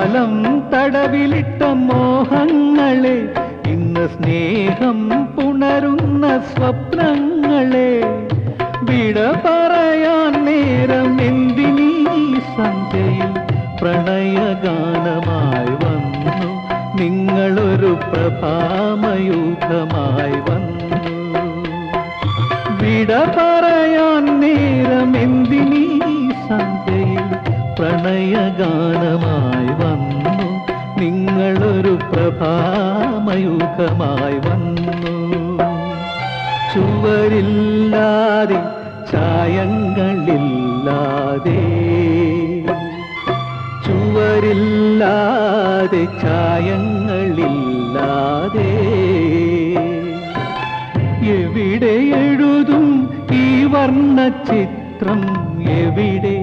കാലം തടവിലിട്ട മോഹങ്ങളെ, ഇന്ന് സ്നേഹം പുണരുന്ന സ്വപ്നങ്ങളെ, വിട പറയാൻ നേരം എന്തിനീ സന്ധ്യയിൽ പ്രണയഗാനമായി വന്നു നിങ്ങളൊരു പ്രഭാമയൂഖമായി വന്നു. വിട പറയാൻ നേരം എന്തിനീ സന്ധ്യയിൽ പ്രണയഗാനമായി വന്നു നിങ്ങളൊരു പ്രഭാമയൂഖമായി വന്നു. ചുവരില്ലാതെ ചായങ്ങളില്ലാതെ, ചുവരില്ലാതെ ചായങ്ങളില്ലാതെ, എവിടെ എഴുതും ഈ വർണ്ണചിത്രം, എവിടെ